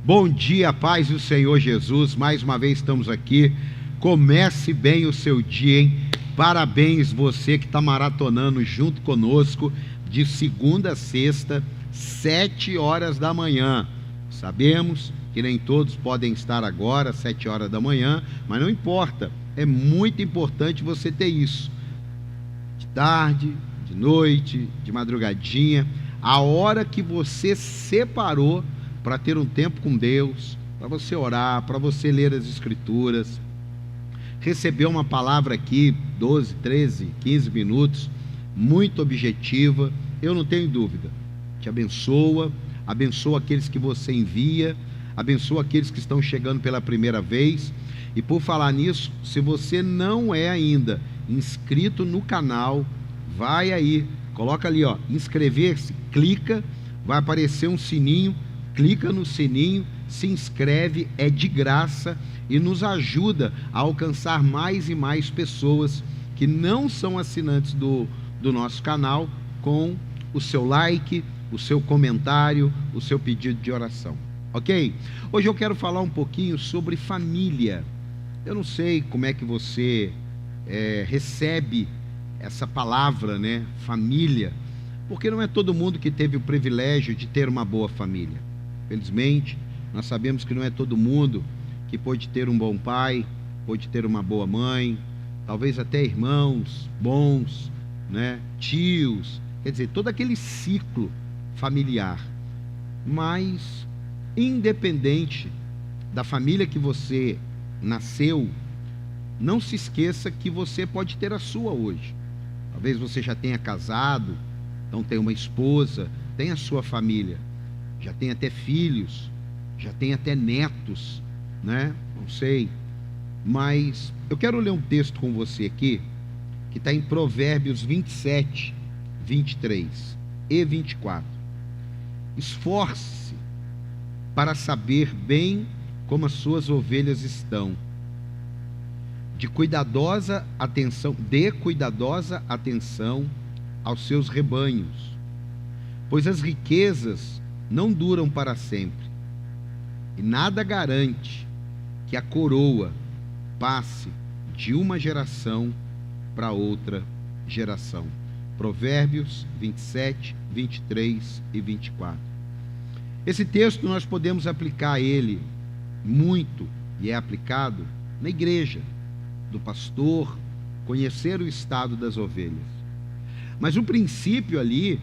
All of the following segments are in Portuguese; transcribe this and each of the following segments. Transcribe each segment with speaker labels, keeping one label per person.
Speaker 1: Bom dia, paz do Senhor Jesus. Mais uma vez estamos aqui. Comece bem o seu dia, hein? Parabéns você que está maratonando junto conosco de segunda a sexta, 7 horas da manhã. Sabemos que nem todos podem estar agora, 7 horas da manhã, mas não importa. É muito importante você ter isso. De tarde, de noite, de madrugadinha, a hora que você separou para ter um tempo com Deus, para você orar, para você ler as Escrituras, receber uma palavra aqui, 12, 13, 15 minutos, muito objetiva, eu não tenho dúvida, te abençoa, abençoa aqueles que você envia, abençoa aqueles que estão chegando pela primeira vez. E por falar nisso, se você não é ainda inscrito no canal, vai aí, coloca ali, ó, inscrever-se, clica, vai aparecer um sininho, clica no sininho, se inscreve, é de graça e nos ajuda a alcançar mais e mais pessoas que não são assinantes do nosso canal, com o seu like, o seu comentário, o seu pedido de oração, ok? Hoje eu quero falar um pouquinho sobre família. Eu não sei como é que você recebe essa palavra, né? Família, porque não é todo mundo que teve o privilégio de ter uma boa família. Felizmente, nós sabemos que não é todo mundo que pôde ter um bom pai, pôde ter uma boa mãe, talvez até irmãos bons, né? Tios, quer dizer, todo aquele ciclo familiar. Mas, independente da família que você nasceu, não se esqueça que você pode ter a sua hoje. Talvez você já tenha casado, então tem uma esposa, tem a sua família, já tem até filhos, já tem até netos, né? Não sei. Mas eu quero ler um texto com você aqui, que está em Provérbios 27, 23 e 24. Esforce-se para saber bem como as suas ovelhas estão. Dê cuidadosa atenção aos seus rebanhos, pois as riquezas não duram para sempre, e nada garante que a coroa passe de uma geração para outra geração. Provérbios 27, 23 e 24. Esse texto nós podemos aplicar ele muito, e é aplicado na igreja, do pastor, conhecer o estado das ovelhas. Mas o princípio ali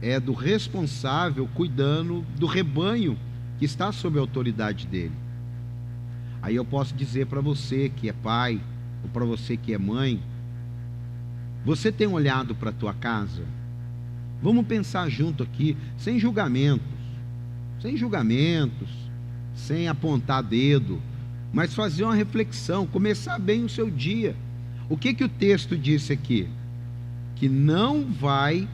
Speaker 1: é do responsável cuidando do rebanho que está sob a autoridade dele. Aí eu posso dizer para você que é pai, ou para você que é mãe, você tem olhado para a tua casa? Vamos pensar junto aqui, sem julgamentos, sem apontar dedo, mas fazer uma reflexão, começar bem o seu dia. O que o texto disse aqui? Que não vai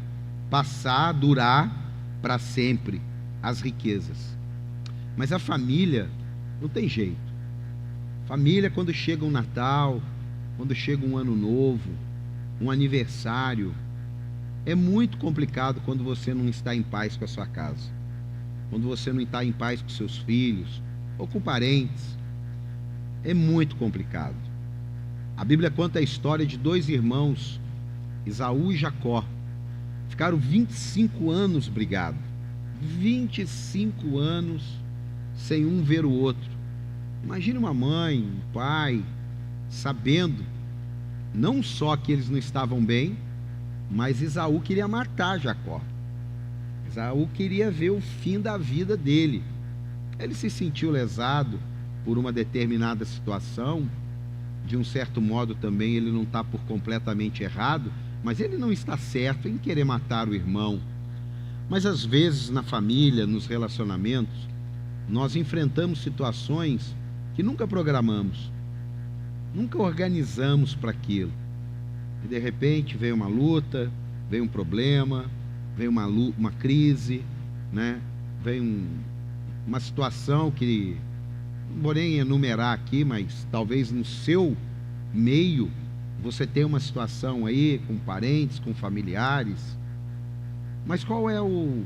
Speaker 1: passar, durar para sempre as riquezas. Mas a família não tem jeito. Família, quando chega um Natal, quando chega um ano novo, um aniversário, é muito complicado quando você não está em paz com a sua casa, quando você não está em paz com seus filhos ou com parentes. É muito complicado. A Bíblia conta a história de dois irmãos, Esaú e Jacó. Ficaram 25 anos brigados, 25 anos sem um ver o outro. Imagine uma mãe, um pai, sabendo não só que eles não estavam bem, mas Esaú queria matar Jacó. Esaú queria ver o fim da vida dele. Ele se sentiu lesado por uma determinada situação. De um certo modo também ele não está por completamente errado, mas ele não está certo em querer matar o irmão. Mas às vezes na família, nos relacionamentos, nós enfrentamos situações que nunca programamos, nunca organizamos para aquilo. E de repente vem uma luta, vem um problema, vem uma crise, né? Vem uma situação que não vou nem enumerar aqui, mas talvez no seu meio você tenha uma situação aí com parentes, com familiares. Mas qual é o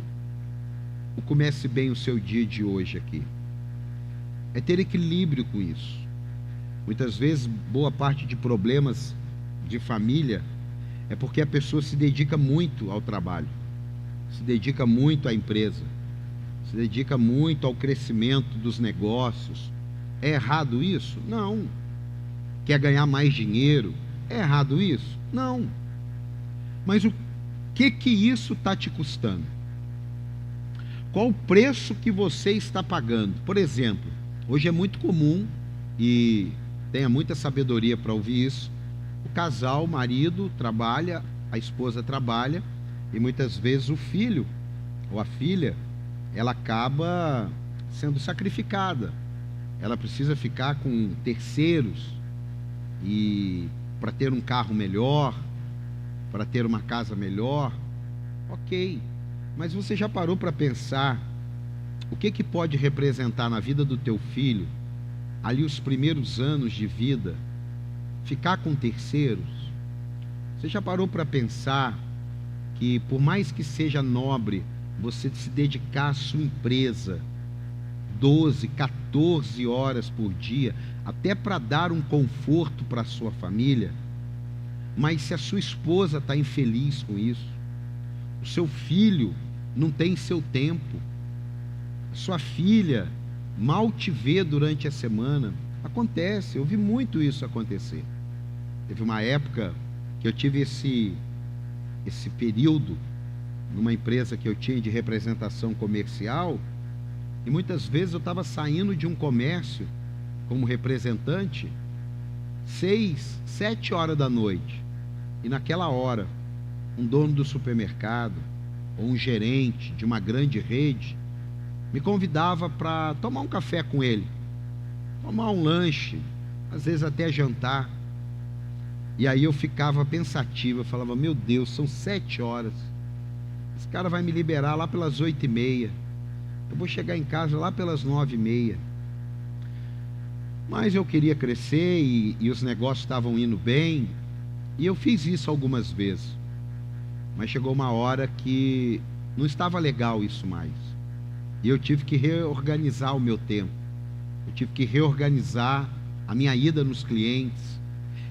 Speaker 1: comece bem o seu dia de hoje aqui? é ter equilíbrio com isso. Muitas vezes, boa parte de problemas de família é porque a pessoa se dedica muito ao trabalho, se dedica muito à empresa, se dedica muito ao crescimento dos negócios. É errado isso? Não. Quer ganhar mais dinheiro? É errado isso? Não. Mas o que isso está te custando? Qual o preço que você está pagando? Por exemplo, hoje é muito comum, e tenha muita sabedoria para ouvir isso, o casal, o marido trabalha, a esposa trabalha, e muitas vezes o filho ou a filha, ela acaba sendo sacrificada. Ela precisa ficar com terceiros e para ter um carro melhor, para ter uma casa melhor. Ok, mas você já parou para pensar o que pode representar na vida do teu filho, ali os primeiros anos de vida, ficar com terceiros? Você já parou para pensar que, por mais que seja nobre, você se dedicar à sua empresa 12, 14 horas por dia, até para dar um conforto para a sua família, mas se a sua esposa está infeliz com isso, o seu filho não tem seu tempo, a sua filha mal te vê durante a semana. Acontece, eu vi muito isso acontecer. Teve uma época que eu tive esse período numa empresa que eu tinha de representação comercial, e muitas vezes eu estava saindo de um comércio como representante 6, 7 horas da noite, e naquela hora um dono do supermercado ou um gerente de uma grande rede me convidava para tomar um café com ele, tomar um lanche, às vezes até jantar. E aí eu ficava pensativo, eu falava: meu Deus, são 7 horas, esse cara vai me liberar lá pelas 8h30, eu vou chegar em casa lá pelas 9h30. Mas eu queria crescer e os negócios estavam indo bem, e eu fiz isso algumas vezes. Mas chegou uma hora que não estava legal isso mais, e eu tive que reorganizar o meu tempo, eu tive que reorganizar a minha ida nos clientes,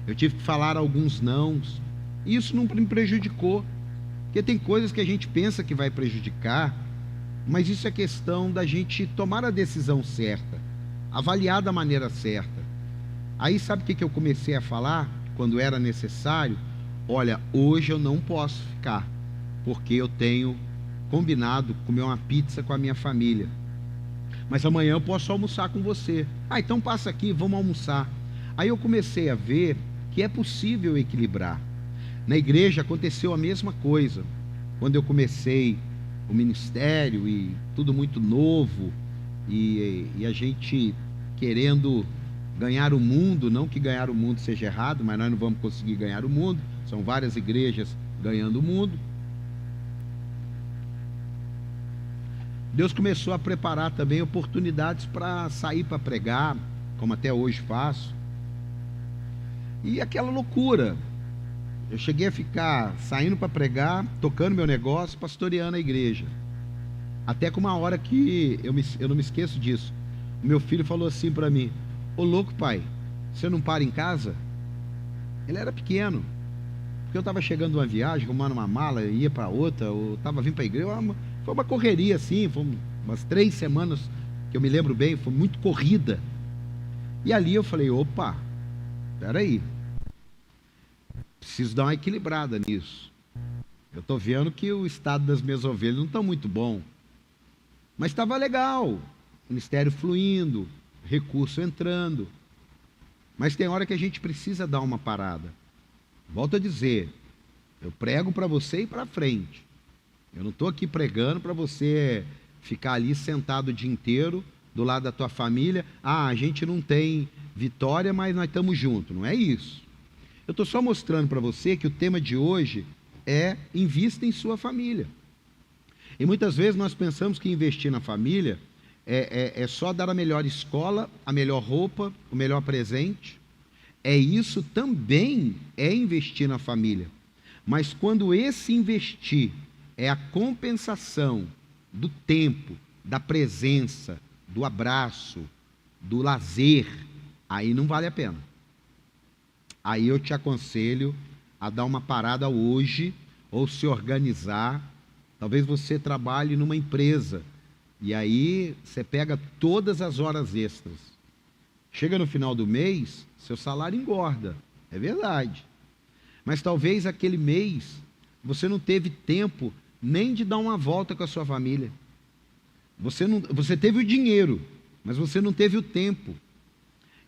Speaker 1: eu tive que falar alguns nãos, e isso não me prejudicou, porque tem coisas que a gente pensa que vai prejudicar, mas isso é questão da gente tomar a decisão certa, avaliar da maneira certa. Aí sabe o que eu comecei a falar quando era necessário? Olha, hoje eu não posso ficar, porque eu tenho combinado comer uma pizza com a minha família, mas amanhã eu posso almoçar com você. Ah, então passa aqui, vamos almoçar. Aí eu comecei a ver que é possível equilibrar. Na igreja aconteceu a mesma coisa. Quando eu comecei o ministério e tudo muito novo, e a gente querendo ganhar o mundo, não que ganhar o mundo seja errado, mas nós não vamos conseguir ganhar o mundo, são várias igrejas ganhando o mundo. Deus começou a preparar também oportunidades para sair para pregar, como até hoje faço. E aquela loucura, eu cheguei a ficar saindo para pregar, tocando meu negócio, pastoreando a igreja. Até que uma hora que eu não me esqueço disso, o meu filho falou assim para mim: ô louco pai, você não para em casa? Ele era pequeno, porque eu estava chegando de uma viagem, arrumando uma mala, ia para outra, ou estava vindo para a igreja. Foi uma correria assim, foi umas 3 semanas que eu me lembro bem, foi muito corrida. E ali eu falei: opa, espera aí, preciso dar uma equilibrada nisso. Eu estou vendo que o estado das minhas ovelhas não está muito bom, mas estava legal, ministério fluindo, recurso entrando. Mas tem hora que a gente precisa dar uma parada. Volto a dizer, eu prego para você ir para frente. Eu não estou aqui pregando para você ficar ali sentado o dia inteiro do lado da tua família. Ah, a gente não tem vitória, mas nós estamos juntos. Não é isso. Eu estou só mostrando para você que o tema de hoje é: invista em sua família. E muitas vezes nós pensamos que investir na família é só dar a melhor escola, a melhor roupa, o melhor presente. Isso também é investir na família. Mas quando esse investir é a compensação do tempo, da presença, do abraço, do lazer, aí não vale a pena. Aí eu te aconselho a dar uma parada hoje, ou se organizar. Talvez você trabalhe numa empresa, e aí você pega todas as horas extras. Chega no final do mês, seu salário engorda, é verdade. Mas talvez aquele mês você não teve tempo nem de dar uma volta com a sua família. Você teve o dinheiro, mas você não teve o tempo.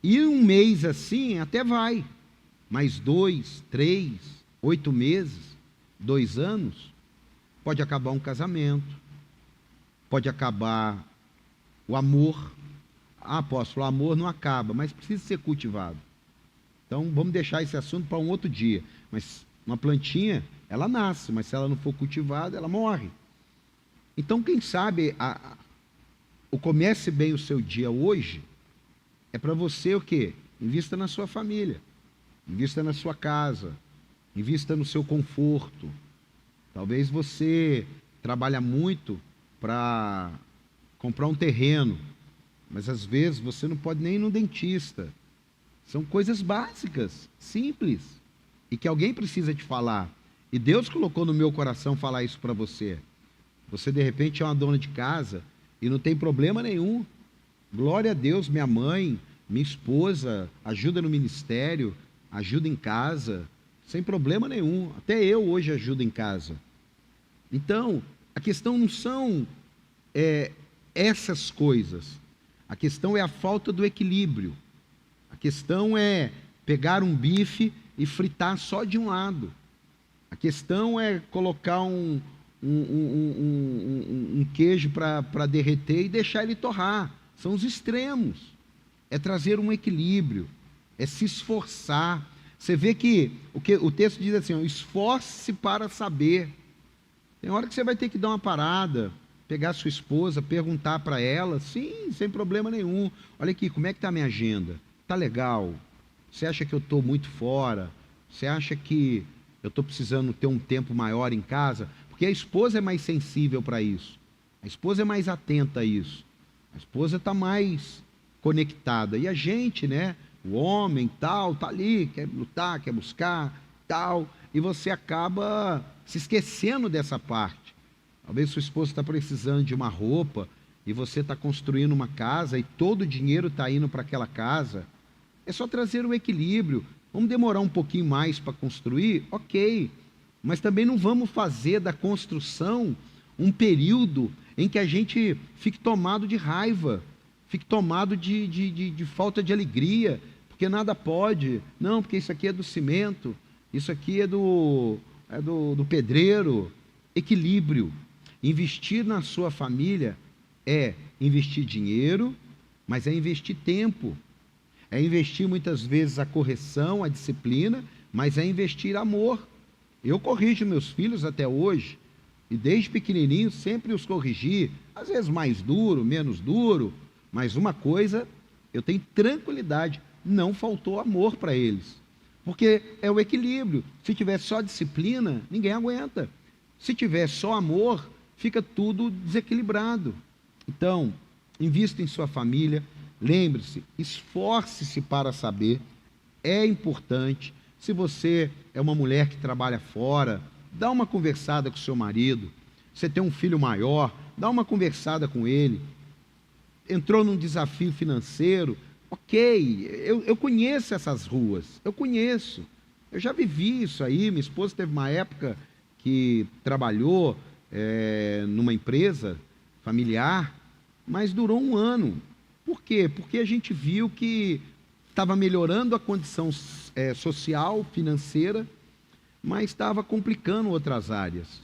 Speaker 1: E um mês assim até vai, mas 2, 3, 8 meses, 2 anos, pode acabar um casamento, pode acabar o amor. Ah, apóstolo, o amor não acaba, mas precisa ser cultivado. Então vamos deixar esse assunto para um outro dia. Mas uma plantinha, ela nasce, mas se ela não for cultivada, ela morre. Então quem sabe o comece bem o seu dia hoje é para você o quê? Invista na sua família, invista na sua casa, invista no seu conforto. Talvez você trabalha muito para comprar um terreno, mas às vezes você não pode nem ir no dentista. São coisas básicas, simples, e que alguém precisa te falar. E Deus colocou no meu coração falar isso para você. Você de repente é uma dona de casa e não tem problema nenhum. Glória a Deus, minha mãe, minha esposa, ajuda no ministério, ajuda em casa, sem problema nenhum. Até eu hoje ajudo em casa. Então, a questão não são essas coisas. A questão é a falta do equilíbrio. A questão é pegar um bife e fritar só de um lado. A questão é colocar um queijo para derreter e deixar ele torrar. São os extremos. É trazer um equilíbrio, é se esforçar. Você vê que o texto diz assim, esforce-se para saber. Tem hora que você vai ter que dar uma parada, pegar a sua esposa, perguntar para ela, sim, sem problema nenhum. Olha aqui, como é que está a minha agenda? Está legal? Você acha que eu estou muito fora? Você acha que eu estou precisando ter um tempo maior em casa? Porque a esposa é mais sensível para isso. A esposa é mais atenta a isso. A esposa está mais conectada. E a gente, né? O homem, tal, está ali, quer lutar, quer buscar, tal. E você acaba se esquecendo dessa parte. Talvez sua esposa está precisando de uma roupa e você está construindo uma casa e todo o dinheiro está indo para aquela casa. É só trazer o equilíbrio. Vamos demorar um pouquinho mais para construir? Ok. Mas também não vamos fazer da construção um período em que a gente fique tomado de raiva, fique tomado de falta de alegria, porque nada pode. Não, porque isso aqui é do cimento, isso aqui é do pedreiro. Equilíbrio. Investir na sua família é investir dinheiro, mas é investir tempo. É investir muitas vezes a correção, a disciplina, mas é investir amor. Eu corrijo meus filhos até hoje, e desde pequenininho sempre os corrigi, às vezes mais duro, menos duro, mas uma coisa, eu tenho tranquilidade, não faltou amor para eles. Porque é o equilíbrio. Se tiver só disciplina, ninguém aguenta. Se tiver só amor, fica tudo desequilibrado. Então, invista em sua família, lembre-se, esforce-se para saber, é importante. Se você é uma mulher que trabalha fora, dá uma conversada com seu marido. Você tem um filho maior, dá uma conversada com ele. Entrou num desafio financeiro, ok, eu conheço essas ruas, eu conheço. Eu já vivi isso aí, minha esposa teve uma época que trabalhou numa empresa familiar, mas durou 1 ano. Por quê? Porque a gente viu que estava melhorando a condição social, financeira, mas estava complicando outras áreas.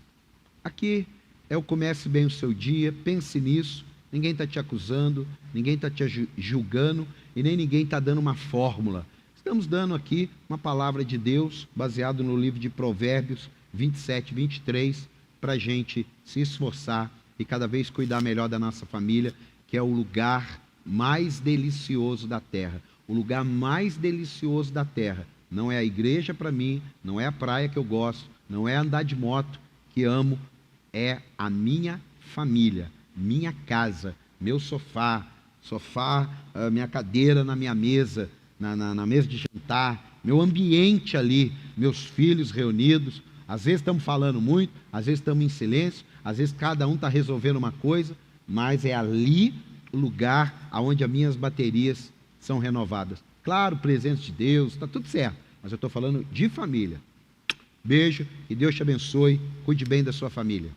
Speaker 1: Aqui é o comece bem o seu dia, pense nisso, ninguém está te acusando, ninguém está te julgando e nem ninguém está dando uma fórmula. Estamos dando aqui uma palavra de Deus, baseado no livro de Provérbios 27, 23, para a gente se esforçar e cada vez cuidar melhor da nossa família, que é o lugar mais delicioso da terra. O lugar mais delicioso da terra não é a igreja para mim, não é a praia que eu gosto, não é andar de moto que amo, é a minha família, minha casa, meu sofá, sofá, minha cadeira na minha mesa, na mesa de jantar, meu ambiente ali, meus filhos reunidos. Às vezes estamos falando muito, às vezes estamos em silêncio, às vezes cada um está resolvendo uma coisa, mas é ali o lugar onde as minhas baterias são renovadas. Claro, presença de Deus, está tudo certo, mas eu estou falando de família. Beijo e Deus te abençoe, cuide bem da sua família.